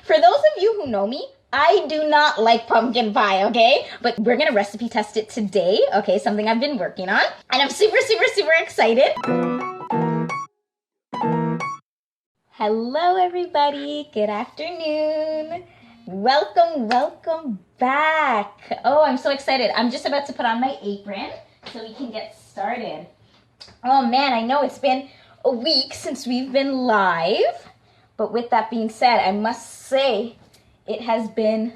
For those of you who know me, I do not like pumpkin pie, okay? But we're gonna recipe test it today, okay? Something I've been working on. And I'm super excited. Hello, everybody. Good afternoon. Welcome back. Oh, I'm so excited. I'm just about to put on my apron so we can get started. Oh man, I know it's been a week since we've been live. But with that being said, I must say it has been,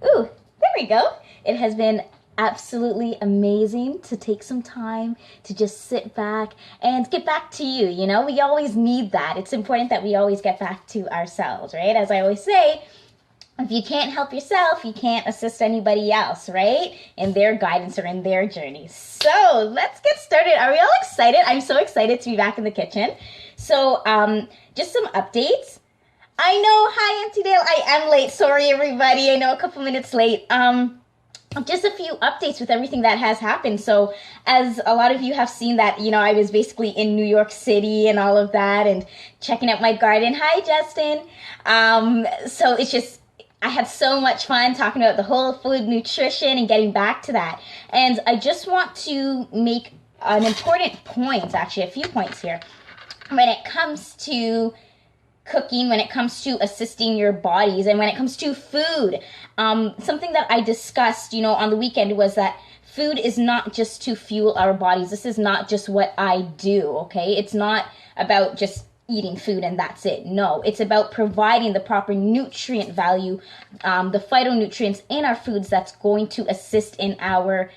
there we go. It has been absolutely amazing to take some time to just sit back and get back to you. You know, we always need that. It's important that we always get back to ourselves, right? As I always say, if you can't help yourself, you can't assist anybody else, right? In their guidance or in their journey. So let's get started. Are we all excited? I'm so excited to be back in the kitchen. So just some updates. I know, hi Auntie Dale, I am late. Sorry everybody, I know a couple minutes late. Just a few updates with everything that has happened. So as a lot of you have seen that, you know, I was basically in New York City and all of that and checking out my garden. Hi Justin. So it's just, I had so much fun talking about the whole food nutrition and getting back to that. And I just want to make an important point, actually a few points here, when it comes to cooking, when it comes to assisting your bodies, and when it comes to food. Something that I discussed, you know, on the weekend was that food is not just to fuel our bodies. This is not just what I do, okay? It's not about just eating food and that's it. No, it's about providing the proper nutrient value, the phytonutrients in our foods that's going to assist in our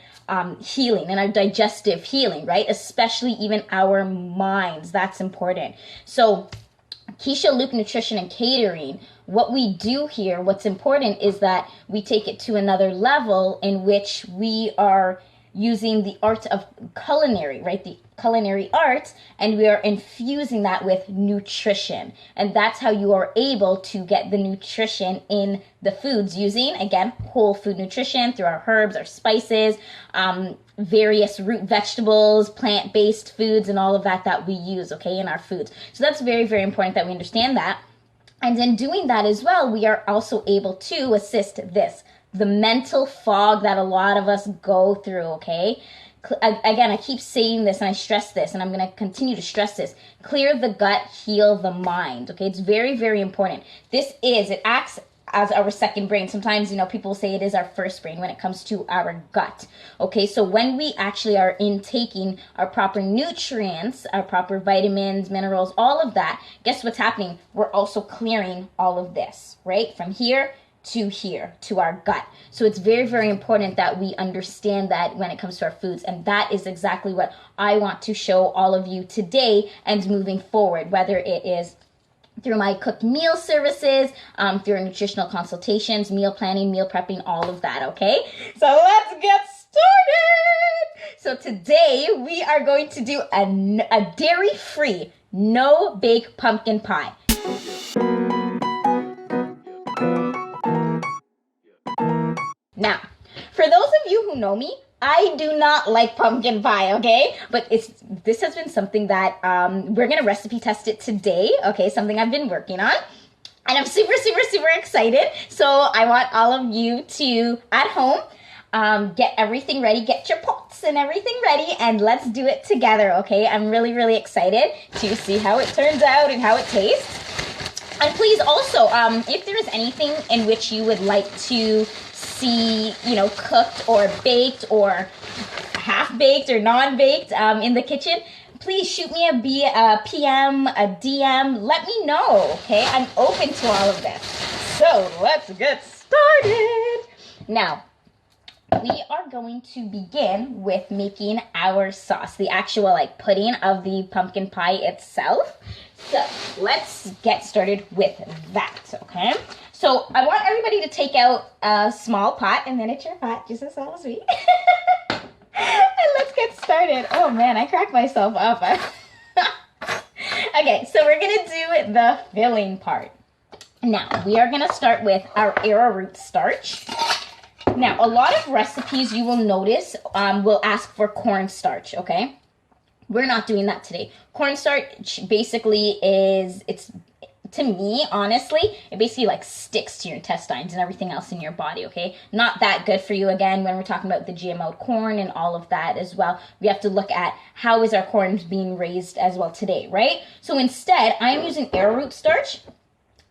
healing and our digestive healing, right? Especially even our minds. That's important. So Keisha, Luke, Nutrition and Catering, what we do here, what's important is that we take it to another level in which we are using the art of culinary, right? The culinary arts, and we are infusing that with nutrition. And that's how you are able to get the nutrition in the foods using, again, whole food nutrition through our herbs, our spices, various root vegetables, plant-based foods, and all of that we use, okay, in our foods. So that's very important that we understand that. And in doing that as well, we are also able to assist the mental fog that a lot of us go through, okay? Again, I keep saying this and I stress this, and I'm going to continue to stress this. Clear the gut, heal the mind, okay? It's very important. It acts as our second brain. Sometimes, you know, people say it is our first brain when it comes to our gut, okay? So when we actually are intaking our proper nutrients, our proper vitamins, minerals, all of that, guess what's happening? We're also clearing all of this, right? From here to our gut. So it's very important that we understand that when it comes to our foods, and that is exactly what I want to show all of you today and moving forward, whether it is through my cooked meal services, through nutritional consultations, meal planning, meal prepping, all of that, okay? So let's get started! So today we are going to do a dairy-free, no-bake pumpkin pie. Now, for those of you who know me, I do not like pumpkin pie, okay? But this has been something that we're going to recipe test it today, okay? Something I've been working on. And I'm super excited. So I want all of you to, at home, get everything ready. Get your pots and everything ready. And let's do it together, okay? I'm really excited to see how it turns out and how it tastes. And please also, if there is anything in which you would like to see, you know, cooked or baked or half-baked or non-baked in the kitchen, please shoot me a PM, a DM. Let me know, okay? I'm open to all of this. So let's get started. Now, we are going to begin with making our sauce, the actual like pudding of the pumpkin pie itself. So let's get started with that, okay? So I want everybody to take out a small pot, a miniature pot, just as small as me. And let's get started. Oh man, I cracked myself up. Okay, so we're gonna do the filling part. Now, we are gonna start with our arrowroot starch. Now, a lot of recipes you will notice will ask for cornstarch, okay? We're not doing that today. Cornstarch basically is, it's to me, honestly, it basically like sticks to your intestines and everything else in your body, okay? Not that good for you, again, when we're talking about the GMO corn and all of that as well. We have to look at how is our corn being raised as well today, right? So instead, I'm using arrowroot starch.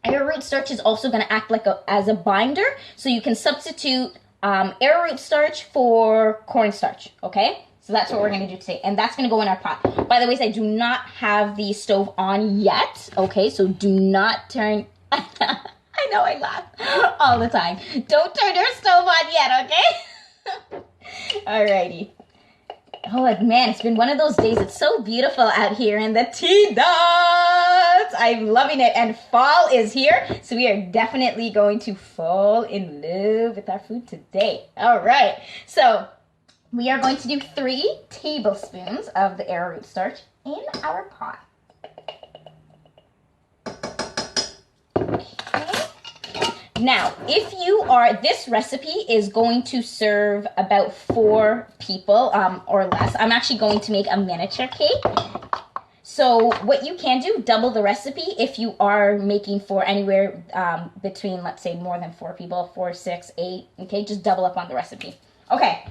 Arrowroot starch is also going to act like as a binder, so you can substitute arrowroot starch for cornstarch, okay? So that's what we're going to do today, and that's going to go in our pot. By the way, I do not have the stove on yet, okay? So do not turn... I know I laugh all the time. Don't turn your stove on yet, okay? Alrighty. Oh, man, it's been one of those days. It's so beautiful out here in the T-Dots. I'm loving it, and fall is here, so we are definitely going to fall in love with our food today. All right, so... we are going to do 3 tablespoons of the arrowroot starch in our pot. Okay. Now, if you are, this recipe is going to serve about 4 people or less. I'm actually going to make a miniature cake. So what you can do, double the recipe if you are making for anywhere between, let's say, more than 4 people, 4, 6, 8, okay? Just double up on the recipe. Okay.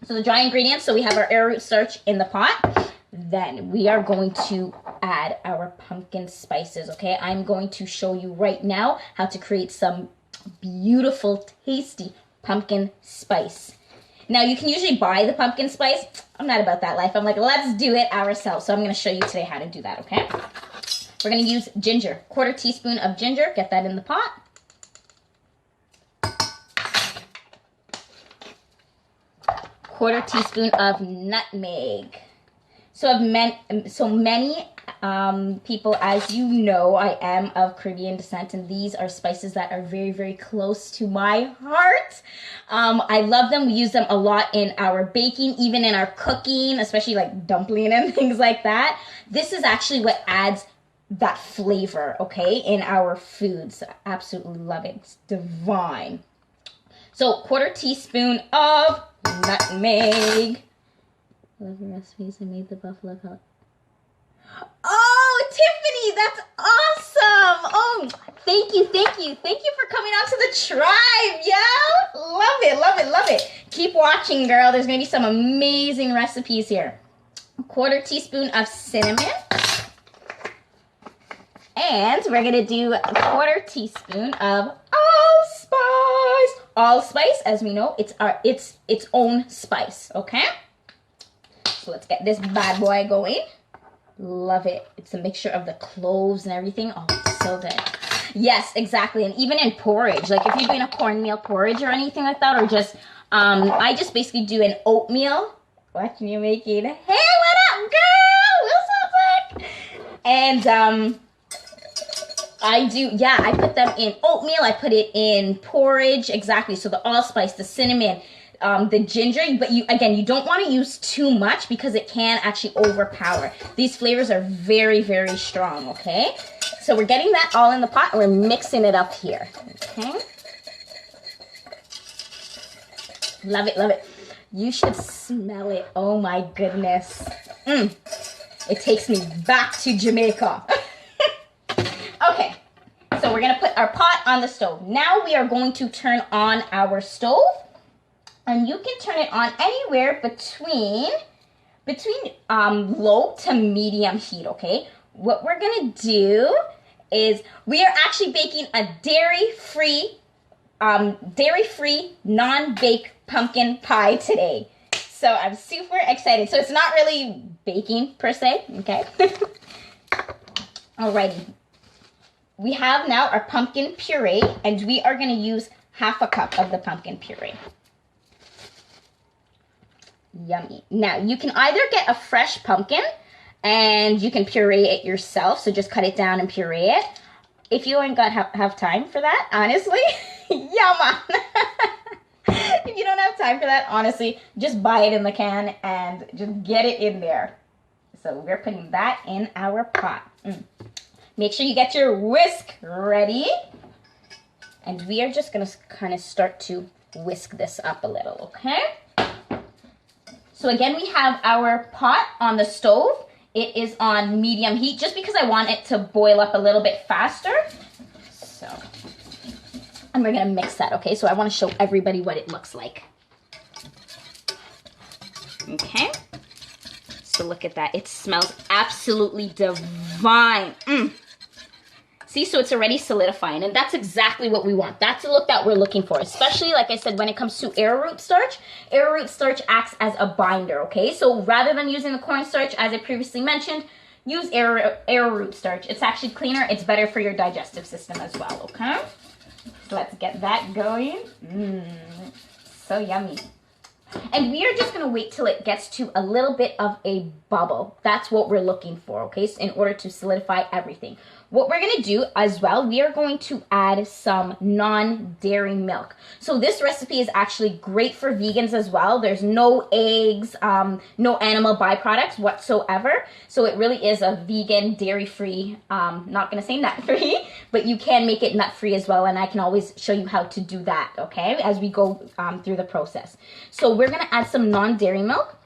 So the dry ingredients, so we have our arrowroot starch in the pot. Then we are going to add our pumpkin spices, okay? I'm going to show you right now how to create some beautiful, tasty pumpkin spice. Now, you can usually buy the pumpkin spice. I'm not about that life. I'm like, let's do it ourselves. So I'm going to show you today how to do that, okay? We're going to use ginger, 1/4 teaspoon of ginger. Get that in the pot. 1/4 teaspoon of nutmeg. So many people, as you know, I am of Caribbean descent, and these are spices that are very, very close to my heart. I love them. We use them a lot in our baking, even in our cooking, especially like dumpling and things like that. This is actually what adds that flavor, okay, in our foods. I absolutely love it. It's divine. So 1/4 teaspoon of nutmeg. I love your recipes. I made the buffalo color. Oh, Tiffany, that's awesome. Oh, thank you for coming on to the tribe, yo. Love it, love it, love it. Keep watching, girl. There's going to be some amazing recipes here. 1/4 teaspoon of cinnamon. And we're going to do 1/4 teaspoon of allspice. Allspice, as we know, it's its own spice, okay? So let's get this bad boy going. Love it. It's a mixture of the cloves and everything. Oh, it's so good. Yes, exactly. And even in porridge, like if you're doing a cornmeal porridge or anything like that, or just, I just basically do an oatmeal. Watching you making, hey, what up, girl? What's up, Zach? And, I put them in oatmeal. I put it in porridge. Exactly. So the allspice, the cinnamon, the ginger, but you don't want to use too much because it can actually overpower. These flavors are very, very strong, okay? So we're getting that all in the pot and we're mixing it up here, okay? Love it, love it. You should smell it. Oh my goodness. It takes me back to Jamaica. Okay, so we're gonna put our pot on the stove. Now we are going to turn on our stove. And you can turn it on anywhere between low to medium heat, okay? What we're gonna do is we are actually baking a dairy-free, non-bake pumpkin pie today. So I'm super excited. So it's not really baking per se, okay? Alrighty. We have now our pumpkin puree, and we are gonna use 1/2 cup of the pumpkin puree. Yummy. Now, you can either get a fresh pumpkin and you can puree it yourself. So just cut it down and puree it. If you ain't have time for that, honestly, yum. If you don't have time for that, honestly, just buy it in the can and just get it in there. So we're putting that in our pot. Make sure you get your whisk ready. And we are just going to kind of start to whisk this up a little, okay? So again, we have our pot on the stove. It is on medium heat just because I want it to boil up a little bit faster. So, and we're gonna mix that, okay? So I wanna show everybody what it looks like. Okay, so look at that. It smells absolutely divine. See, so it's already solidifying, and that's exactly what we want. That's the look that we're looking for, especially, like I said, when it comes to arrowroot starch. Arrowroot starch acts as a binder, okay? So rather than using the cornstarch, as I previously mentioned, use arrowroot starch. It's actually cleaner. It's better for your digestive system as well, okay? So let's get that going. So yummy. And we are just going to wait till it gets to a little bit of a bubble. That's what we're looking for, okay? So in order to solidify everything. What we're going to do as well, we are going to add some non-dairy milk. So this recipe is actually great for vegans as well. There's no eggs, no animal byproducts whatsoever. So it really is a vegan, dairy-free, not going to say nut-free, but you can make it nut-free as well. And I can always show you how to do that, okay, as we go through the process. So we're going to add some non-dairy milk.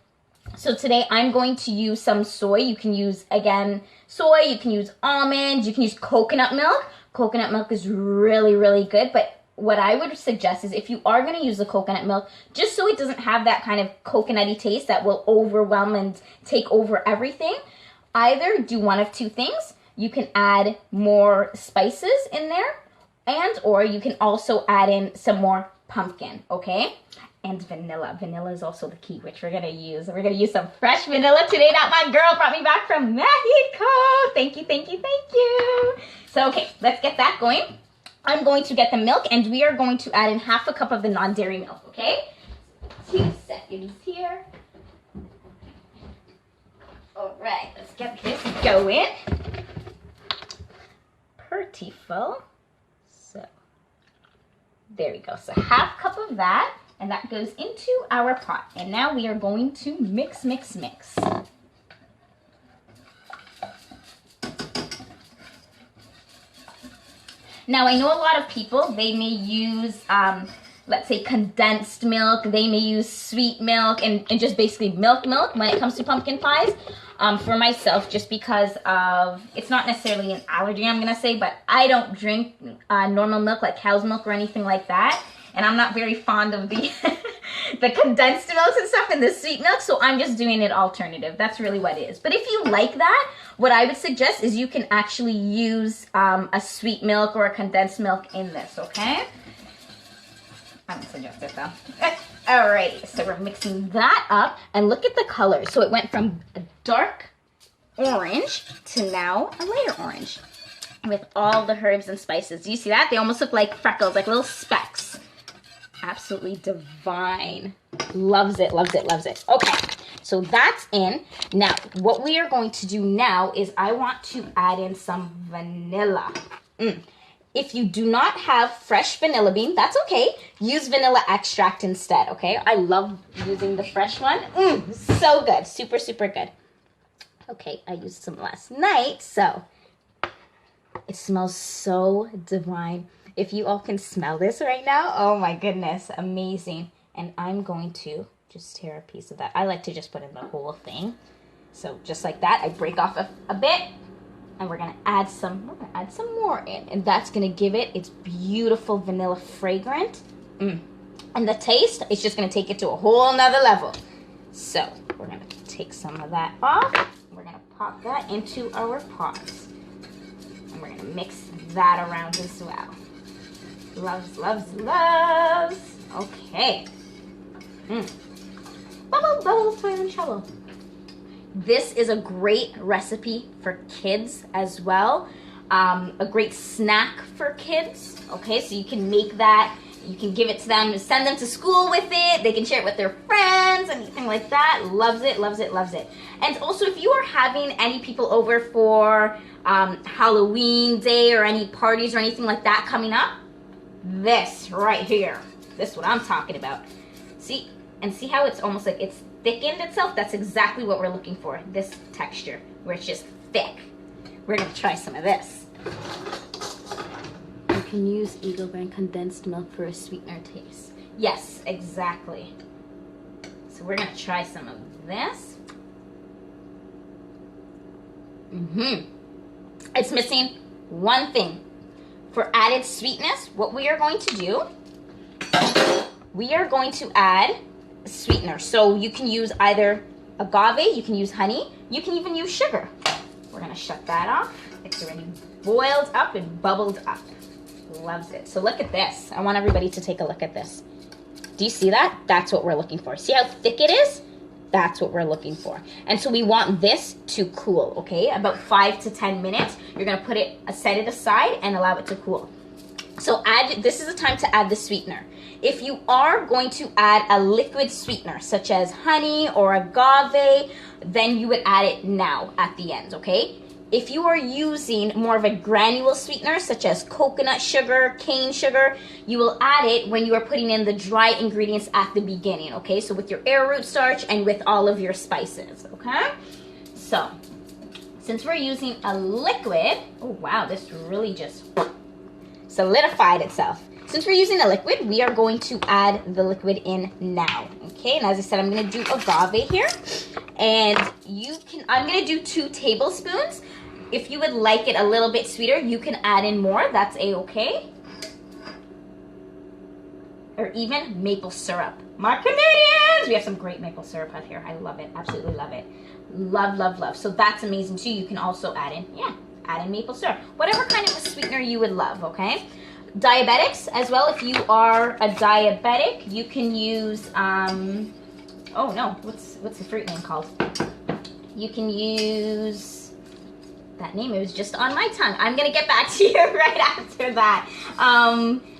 So today I'm going to use some soy. You can use, again, soy, you can use almonds, you can use coconut milk. Coconut milk is really, really good, but what I would suggest is if you are going to use the coconut milk, just so it doesn't have that kind of coconutty taste that will overwhelm and take over everything, either do one of two things. You can add more spices in there, and or you can also add in some more pumpkin, okay? And vanilla. Vanilla is also the key, which we're going to use. We're going to use some fresh vanilla today that my girl brought me back from Mexico. Thank you, thank you, thank you. So, okay, let's get that going. I'm going to get the milk, and we are going to add in half a cup of the non-dairy milk, okay? 2 seconds here. All right, let's get this going. Pretty full. So, there we go. So, half cup of that. And that goes into our pot. And now we are going to mix, mix, mix. Now, I know a lot of people, they may use, let's say, condensed milk. They may use sweet milk and just basically milk when it comes to pumpkin pies. For myself, just because of, it's not necessarily an allergy, I'm going to say, but I don't drink normal milk like cow's milk or anything like that. And I'm not very fond of the the condensed milks and stuff and the sweet milk, so I'm just doing it alternative. That's really what it is. But if you like that, what I would suggest is you can actually use a sweet milk or a condensed milk in this, okay? I don't suggest it though. Alrighty, so we're mixing that up, and look at the color. So it went from a dark orange to now a lighter orange with all the herbs and spices. Do you see that? They almost look like freckles, like little specks. Absolutely divine. Loves it, loves it, loves it. Okay, so that's in. Now, what we are going to do now is I want to add in some vanilla. If you do not have fresh vanilla bean, that's okay. Use vanilla extract instead, okay? I love using the fresh one. So good. Super, super good. Okay, I used some last night, so it smells so divine. If you all can smell this right now, oh my goodness, amazing. And I'm going to just tear a piece of that. I like to just put in the whole thing. So just like that, I break off a bit, and we're gonna add some more in, and that's gonna give it its beautiful vanilla fragrant. And the taste, it's just gonna take it to a whole nother level. So we're gonna take some of that off. We're gonna pop that into our pots, and we're gonna mix that around as well. Loves, loves, loves. Okay. Bubble, bubble, toil and trouble. This is a great recipe for kids as well. A great snack for kids. Okay, so you can make that. You can give it to them, send them to school with it. They can share it with their friends, anything like that. Loves it, loves it, loves it. And also, if you are having any people over for Halloween day or any parties or anything like that coming up, this right here, this is what I'm talking about. See, and see how it's almost like it's thickened itself? That's exactly what we're looking for, this texture, where it's just thick. We're gonna try some of this. You can use Eagle Brand condensed milk for a sweetener taste. Yes, exactly. So we're gonna try some of this. It's missing one thing. For added sweetness, what we are going to do, we are going to add a sweetener. So you can use either agave, you can use honey, you can even use sugar. We're gonna shut that off. It's already boiled up and bubbled up. Loves it. So look at this. I want everybody to take a look at this. Do you see that? That's what we're looking for. See how thick it is? That's what we're looking for. And so we want this to cool, okay? About 5 to 10 minutes. You're gonna put it, set it aside and allow it to cool. So this is the time to add the sweetener. If you are going to add a liquid sweetener, such as honey or agave, then you would add it now at the end, okay? If you are using more of a granule sweetener, such as coconut sugar, cane sugar, you will add it when you are putting in the dry ingredients at the beginning, okay? So with your arrowroot starch and with all of your spices, okay? So, since we're using a liquid, oh wow, this really just solidified itself. Since we're using a liquid, we are going to add the liquid in now, okay? And as I said, I'm gonna do agave here. And I'm gonna do 2 tablespoons. If you would like it a little bit sweeter, you can add in more, that's a-okay. Or even maple syrup. My Canadians! We have some great maple syrup out here. I love it, absolutely love it. Love, love, love. So that's amazing too. You can also add in maple syrup. Whatever kind of a sweetener you would love, okay? Diabetics as well, if you are a diabetic, you can use, oh no, what's the fruit name called? You can use, that name, it was just on my tongue. I'm gonna get back to you right after that.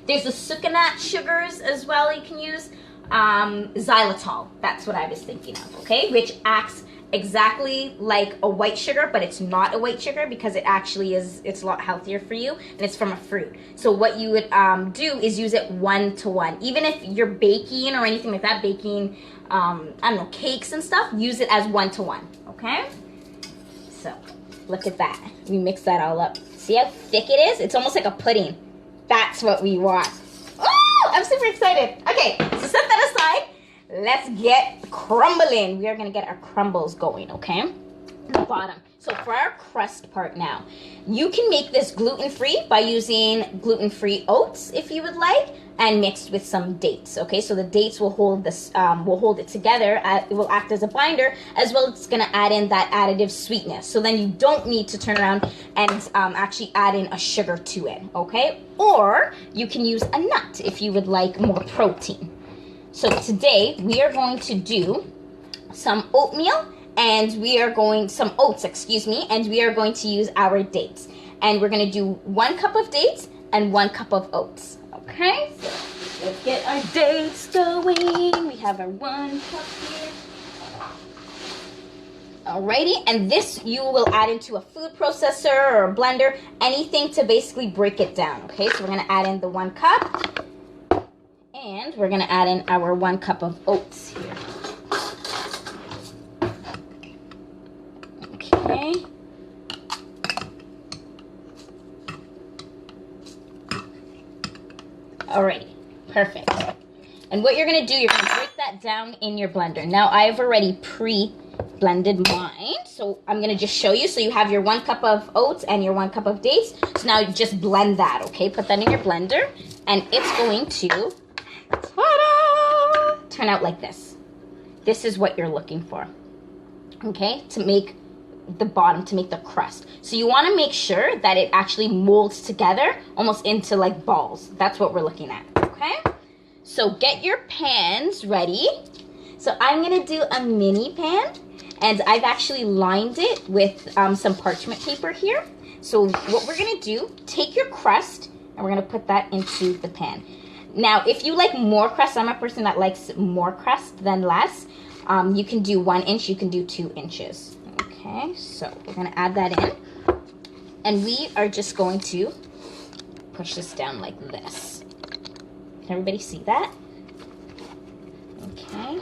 There's the sucanat sugars as well you can use. Xylitol, that's what I was thinking of, okay? Which acts exactly like a white sugar, but it's not a white sugar because it actually is, it's a lot healthier for you, and it's from a fruit. So what you would do is use it 1-to-1. Even if you're baking or anything like that, baking, I don't know, cakes and stuff, use it as 1-to-1, okay? So, look at that. We mix that all up. See how thick it is? It's almost like a pudding. That's what we want. Oh, I'm super excited. Okay, so set that aside. Let's get crumbling. We are gonna get our crumbles going, okay? The bottom. So for our crust part now, you can make this gluten-free by using gluten-free oats if you would like, and mixed with some dates, okay? So the dates will hold this, will hold it together. It will act as a binder, as well as it's gonna add in that additive sweetness. So then you don't need to turn around and actually add in a sugar to it, okay? Or you can use a nut if you would like more protein. So today we are going to do some oatmeal and some oats, excuse me, and we are going to use our dates. And we're gonna do 1 cup of dates and 1 cup of oats, okay? So let's get our dates going. We have our 1 cup here. Alrighty, and this you will add into a food processor or a blender, anything to basically break it down, okay? So we're gonna add in the 1 cup. And we're gonna add in our 1 cup of oats here. Okay. Alrighty, perfect. And what you're gonna do, you're gonna break that down in your blender. Now I've already pre-blended mine, so I'm gonna just show you. So you have your 1 cup of oats and your 1 cup of dates. So now you just blend that, okay? Put that in your blender, and it's going to ta-da! Turn out like this. This is what you're looking for, okay? To make the bottom, to make the crust. So you want to make sure that it actually molds together almost into like balls. That's what we're looking at, okay? So get your pans ready. So I'm gonna do a mini pan, and I've actually lined it with some parchment paper here. So what we're gonna do, take your crust and we're gonna put that into the pan. Now, if you like more crust, I'm a person that likes more crust than less. You can do 1 inch, you can do 2 inches. Okay, so we're gonna add that in. And we are just going to push this down like this. Can everybody see that? Okay.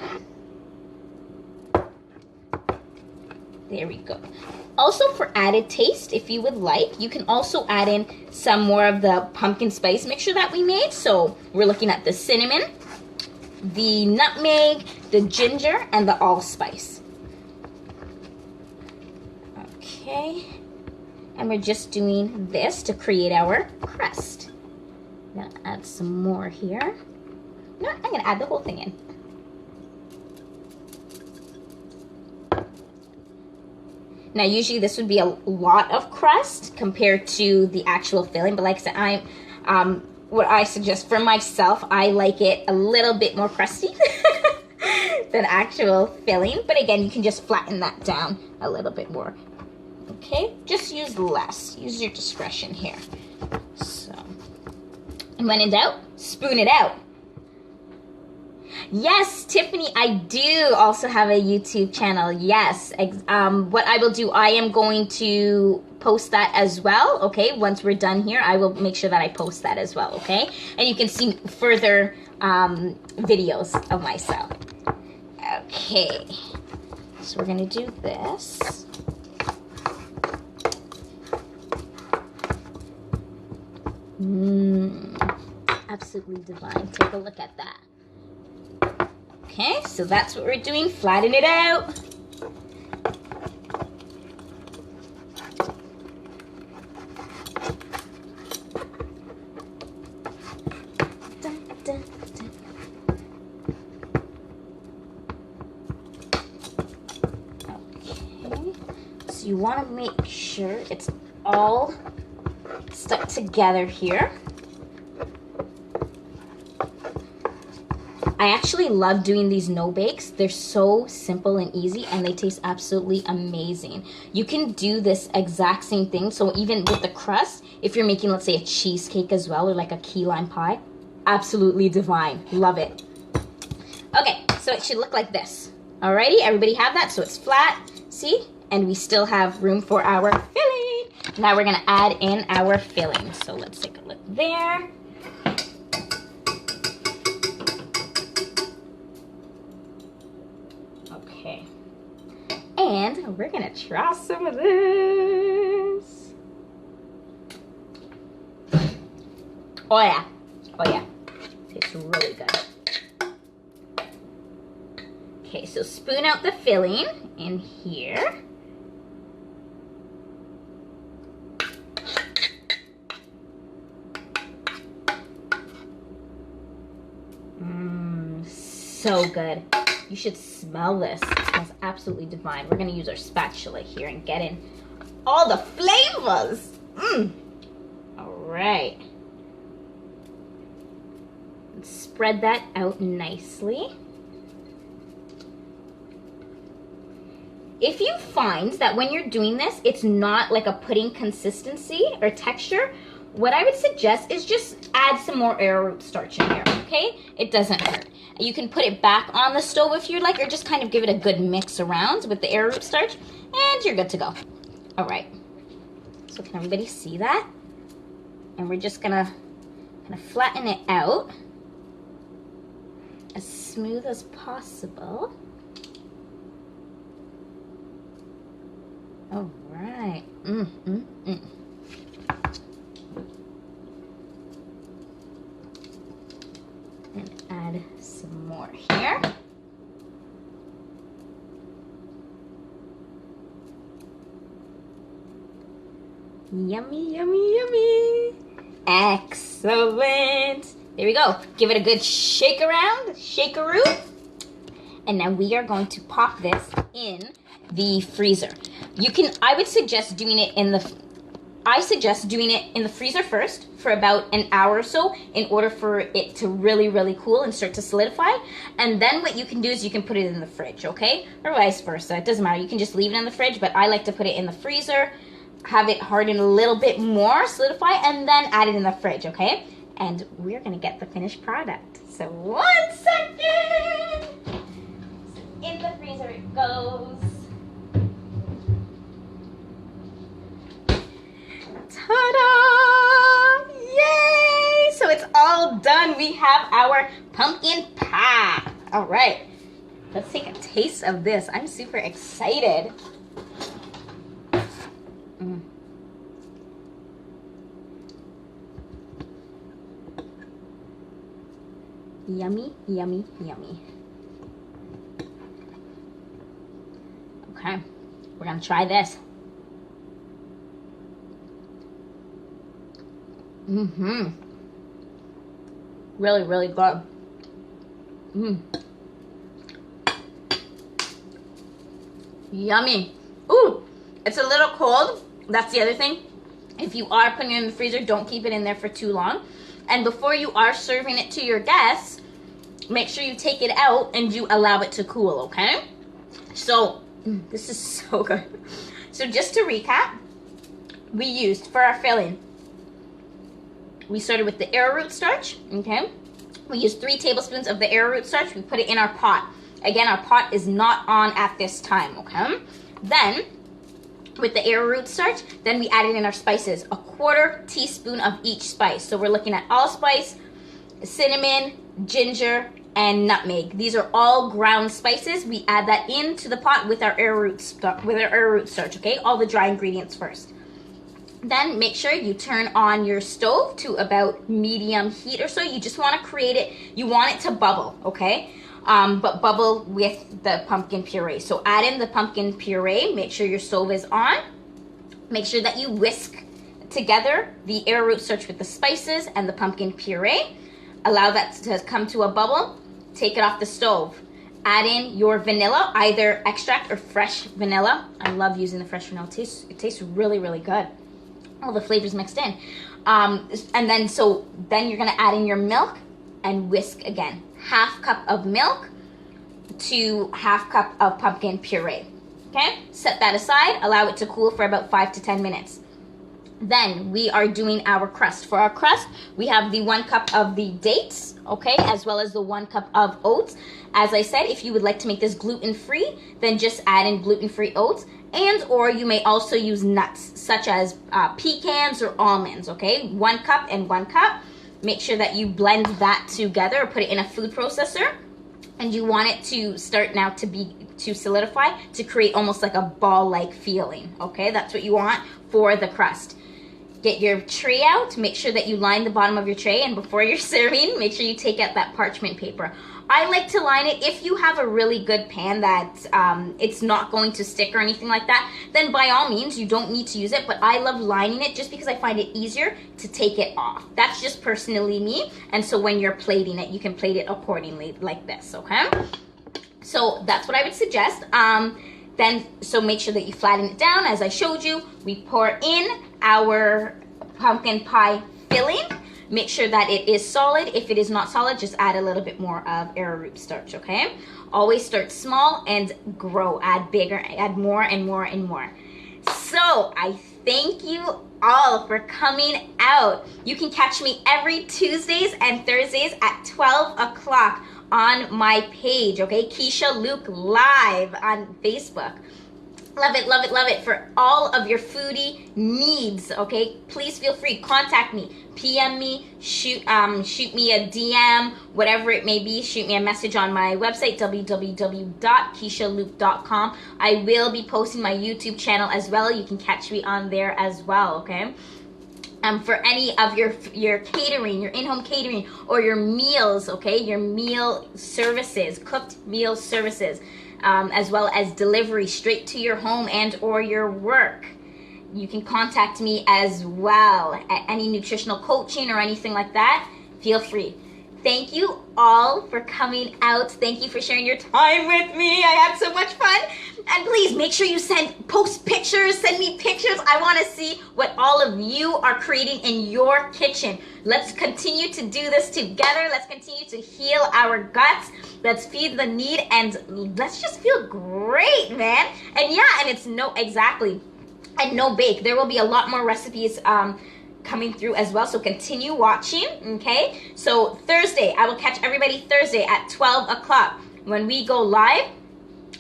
There we go. Also, for added taste, if you would like, you can also add in some more of the pumpkin spice mixture that we made. So we're looking at the cinnamon, the nutmeg, the ginger, and the allspice. Okay. And we're just doing this to create our crust. Now add some more here. No, I'm gonna add the whole thing in. Now usually this would be a lot of crust compared to the actual filling, but like I said, what I suggest for myself, I like it a little bit more crusty than actual filling. But again, you can just flatten that down a little bit more. Okay, just use less. Use your discretion here. So, and when in doubt, spoon it out. Yes, Tiffany, I do also have a YouTube channel. Yes, what I will do, I am going to post that as well. Okay, once we're done here, I will make sure that I post that as well. Okay, and you can see further videos of myself. Okay, so we're gonna do this. Absolutely divine. Take a look at that. Okay, so that's what we're doing. Flatten it out. Dun, dun, dun. Okay, so you want to make sure it's all stuck together here. I actually love doing these no bakes. They're so simple and easy, and they taste absolutely amazing. You can do this exact same thing. So even with the crust, if you're making, let's say, a cheesecake as well, or like a key lime pie, absolutely divine. Love it. Okay, so it should look like this. Alrighty, everybody have that? So it's flat, see? And we still have room for our filling. Now we're gonna add in our filling. So let's take a look there. Okay. And we're gonna try some of this. Oh yeah. Oh yeah. Tastes really good. Okay, so spoon out the filling in here. So good. You should smell this. It smells absolutely divine. We're gonna use our spatula here and get in all the flavors. All right. Spread that out nicely. If you find that when you're doing this, it's not like a pudding consistency or texture, what I would suggest is just add some more arrowroot starch in here, okay? It doesn't hurt. You can put it back on the stove if you'd like, or just kind of give it a good mix around with the arrowroot starch, and you're good to go. All right. So can everybody see that? And we're just gonna kind of flatten it out as smooth as possible. All right. And add some more here. Yummy, yummy, yummy. Excellent. There we go. Give it a good shake around, shake-a-roo. And now we are going to pop this in the freezer. You can, I would suggest doing it in the freezer first for about an hour or so in order for it to really, really cool and start to solidify. And then what you can do is you can put it in the fridge, okay? Or vice versa, it doesn't matter. You can just leave it in the fridge, but I like to put it in the freezer, have it harden a little bit more, solidify, and then add it in the fridge, okay? And we're gonna get the finished product. So 1 second. In the freezer it goes. Ta-da! Yay! So it's all done. We have our pumpkin pie. All right, let's take a taste of this. I'm super excited. Yummy, yummy, yummy. Okay, we're gonna try this. Really, really good. Yummy. Ooh, it's a little cold. That's the other thing. If you are putting it in the freezer, don't keep it in there for too long. And before you are serving it to your guests, make sure you take it out and you allow it to cool, okay? So, this is so good. So just to recap, we used for our filling, we started with the arrowroot starch, okay? We used 3 tablespoons of the arrowroot starch. We put it in our pot. Again, our pot is not on at this time, okay? Then, with the arrowroot starch, then we added in our spices, a 1/4 teaspoon of each spice. So we're looking at allspice, cinnamon, ginger, and nutmeg. These are all ground spices. We add that into the pot with our arrowroot starch, okay? All the dry ingredients first. Then make sure you turn on your stove to about medium heat or so. You just want to create it, you want it to bubble, okay? But bubble with the pumpkin puree. So add in the pumpkin puree, make sure your stove is on. Make sure that you whisk together the arrowroot starch with the spices and the pumpkin puree. Allow that to come to a bubble. Take it off the stove. Add in your vanilla, either extract or fresh vanilla. I love using the fresh vanilla. It tastes really, really good. All the flavors mixed in. And then you're gonna add in your milk and whisk again. 1/2 cup of milk to 1/2 cup of pumpkin puree. Okay, set that aside, allow it to cool for about 5 to 10 minutes. Then we are doing our crust. For our crust, we have the 1 cup of the dates, okay, as well as the 1 cup of oats. As I said, if you would like to make this gluten-free, then just add in gluten-free oats, and or you may also use nuts, such as pecans or almonds, okay? 1 cup and 1 cup. Make sure that you blend that together or put it in a food processor. And you want it to start now to solidify, to create almost like a ball-like feeling, okay? That's what you want for the crust. Get your tray out, make sure that you line the bottom of your tray, and before you're serving, make sure you take out that parchment paper. I like to line it. If you have a really good pan that it's not going to stick or anything like that, then by all means, you don't need to use it, but I love lining it just because I find it easier to take it off. That's just personally me, and so when you're plating it, you can plate it accordingly like this, okay? So that's what I would suggest. So make sure that you flatten it down. As I showed you, we pour in our pumpkin pie filling. Make sure that it is solid. If it is not solid, just add a little bit more of arrowroot starch, okay? Always start small and grow. Add bigger, add more and more and more. So I thank you all for coming out. You can catch me every Tuesdays and Thursdays at 12 o'clock on my page, okay? Keisha Luke Live on Facebook. Love it, love it, love it. For all of your foodie needs, okay? Please feel free, contact me, PM me, shoot me a DM, whatever it may be. Shoot me a message on my website, www.keishaluke.com. I will be posting my YouTube channel as well. You can catch me on there as well, okay? For any of your catering, your in-home catering, or your meals, okay? Your meal services, cooked meal services. As well as delivery straight to your home and or your work. You can contact me as well at any nutritional coaching or anything like that. Feel free. Thank you all for coming out. Thank you for sharing your time with me. I had so much fun. And please make sure you post pictures, send me pictures. I want to see what all of you are creating in your kitchen. Let's continue to do this together. Let's continue to heal our guts. Let's feed the need and let's just feel great, man. And yeah, and it's no bake. There will be a lot more recipes coming through as well, so continue watching, okay? So Thursday, I will catch everybody Thursday at 12 o'clock when we go live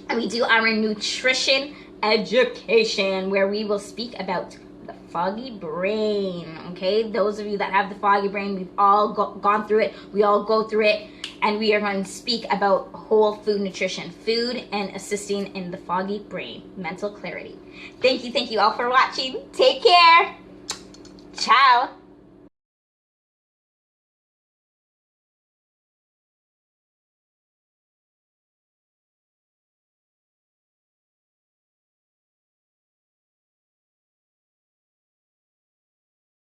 and we do our nutrition education, where we will speak about the foggy brain, okay? Those of you that have the foggy brain, we've all gone through it. We all go through it, and we are going to speak about whole food nutrition, food and assisting in the foggy brain, mental clarity. Thank you all for watching. Take care. Ciao.